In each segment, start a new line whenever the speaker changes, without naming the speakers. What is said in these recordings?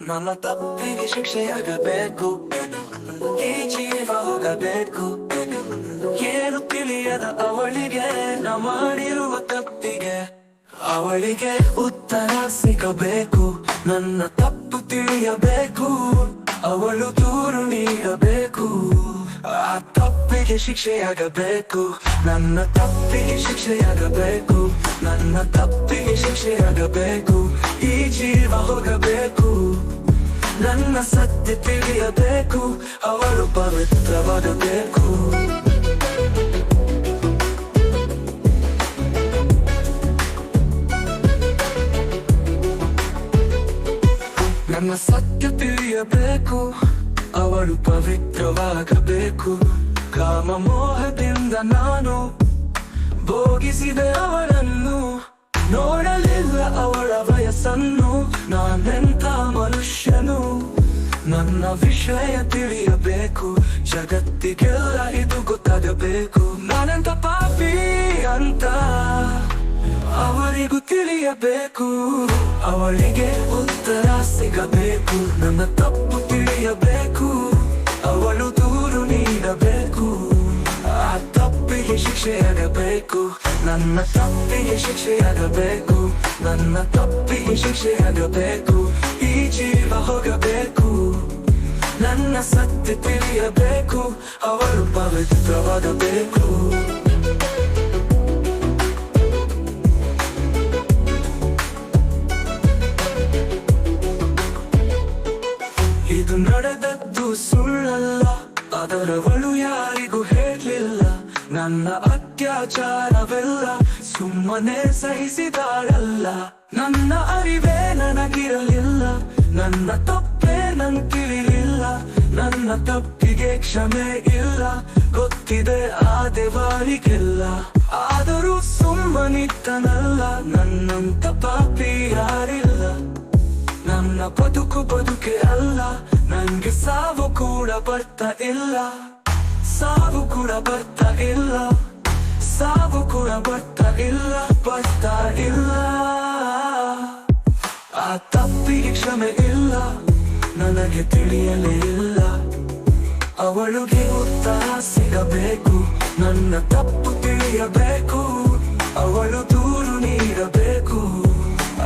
ನನ್ನ ತಪ್ಪಿಗೆ ಶಿಕ್ಷೆಯಾಗಬೇಕು, ಈ ಜೀವ ಹೋಗಬೇಕು. ಏನು ತಿಳಿಯದ ಅವಳಿಗೆ ನಾ ಮಾಡಿರುವ ತಪ್ಪಿಗೆ ಅವಳಿಗೆ ಉತ್ತರ ಸಿಗಬೇಕು. ನನ್ನ ತಪ್ಪು ತಿಳಿಯಬೇಕು, ಅವಳು ದೂರು ನೀಡಬೇಕು. ಆ ತಪ್ಪಿಗೆ ಶಿಕ್ಷೆಯಾಗಬೇಕು, ನನ್ನ ತಪ್ಪಿಗೆ ಶಿಕ್ಷೆಯಾಗಬೇಕು. ನನ್ನ ತಪ್ಪಿಗೆ ಶಿಕ್ಷೆಯಾಗಬೇಕು, ಈ ಜೀವ ಹೋಗಬೇಕು. ನನ್ನ ಸತ್ಯ ತಿಳಿಯಬೇಕು, ಅವಳು ಪವಿತ್ರವಾಗಬೇಕು. ನನ್ನ ಸತ್ಯ ತಿಳಿಯಬೇಕು, ಅವಳು ಪವಿತ್ರವಾಗಬೇಕು. ಕಾಮ ಮೋಹದಿಂದ ನಾನು ಭೋಗಿಸಿದೆ ಅವಳನ್ನು, ನೋಡಲಿಲ್ಲ ಅವಳ ವಯಸ್ಸನ್ನು. ನಾನೆಂಥ ಮನುಷ್ಯನು, ನನ್ನ ವಿಷಯ ತಿಳಿಯಬೇಕು. ಜಗತ್ತಿಗೆಲ್ಲ ಇದು ಗೊತ್ತಾಗಬೇಕು. ನಾನೆಂಥ ಪಾಪಿ ಅಂತ ಅವರಿಗೂ ತಿಳಿಯಬೇಕು. ಅವಳಿಗೆ ಉತ್ತರ ಸಿಗಬೇಕು, ನನ್ನ ತಪ್ಪು ತಿಳಿಯಬೇಕು. ಅವಳು ದೂರು ನೀಡಬೇಕು, ಆ ತಪ್ಪಿಗೆ ಶಿಕ್ಷೆಯಾಗಬೇಕು. ನನ್ನ ತಪ್ಪಿಗೆ ಶಿಕ್ಷೆಯಾಗಬೇಕು, ನನ್ನ ತಪ್ಪಿಗೆ ಶಿಕ್ಷೆಯಾಗಬೇಕು. ಈ ಜೀವ ಹೋಗಬೇಕು, ನನ್ನ ಸತ್ಯ ತಿಳಿಯಬೇಕು. ಅವಳು ಪವಿತ್ರವಾಗಬೇಕು. ಇದು ನಡೆದದ್ದು ಸುಳ್ಳಲ್ಲ, ಅದರವಳು ಯಾರಿಗೂ ಹೇಳಲಿಲ್ಲ. ನನ್ನ ಅತ್ಯಾಚಾರವೆಲ್ಲ ಸುಮ್ಮನೆ ಸಹಿಸಿದಾಳಲ್ಲ. ನನ್ನ ಅರಿವೇ ನನಗಿರಲಿಲ್ಲ, ನನ್ನ ತಪ್ಪೇ ನನ್ ತಿಳಿಲಿಲ್ಲ. ನನ್ನ ತಪ್ಪಿಗೆ ಕ್ಷಮೆ ಇಲ್ಲ, ಗೊತ್ತಿದೆ ಆ ದೇವರಿಗೆಲ್ಲ. ಆದರೂ ಸುಮ್ಮನಿತ್ತನಲ್ಲ, ನನ್ನಂತ ಪಾಪಿ ಯಾರಿಲ್ಲ. ನನ್ನ ಬದುಕೆ ಅಲ್ಲ, ನಂಗೆ ಸಾವು ಕೂಡ ಬರ್ತಾ ಇಲ್ಲ. ಸಾವು ಕೂಡ ಬರ್ತಾ ಇಲ್ಲ, ಸಾವು ಕೂಡ ಬರ್ತಾ ಇಲ್ಲ, ಬರ್ತಾ ಇಲ್ಲ. ಆ ತಪ್ಪಿಗೆ ಕ್ಷಮೆ ಇಲ್ಲ, ನನಗೆ ತಿಳಿಯಲೇ ಇಲ್ಲ. ಅವಳಿಗೆ ಉತ್ತರ ಸಿಗಬೇಕು, ನನ್ನ ತಪ್ಪು ತಿಳಿಯಬೇಕು. ಅವಳು ದೂರು ನೀಡಬೇಕು,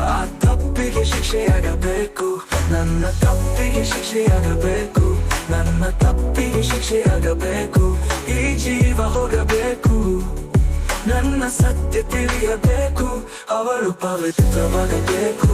ಆ ತಪ್ಪಿಗೆ ಶಿಕ್ಷೆಯಾಗಬೇಕು. ನನ್ನ ತಪ್ಪಿಗೆ ಶಿಕ್ಷೆಯಾಗಬೇಕು, ನನ್ನ ತಪ್ಪಿಗೆ ಶಿಕ್ಷೆಯಾಗಬೇಕು. ಈ ಜೀವ ಹೋಗಬೇಕು, ನನ್ನ ಸತ್ಯ ತಿಳಿಯಬೇಕು. ಅವಳು ಪವಿತ್ರವಾಗಬೇಕು.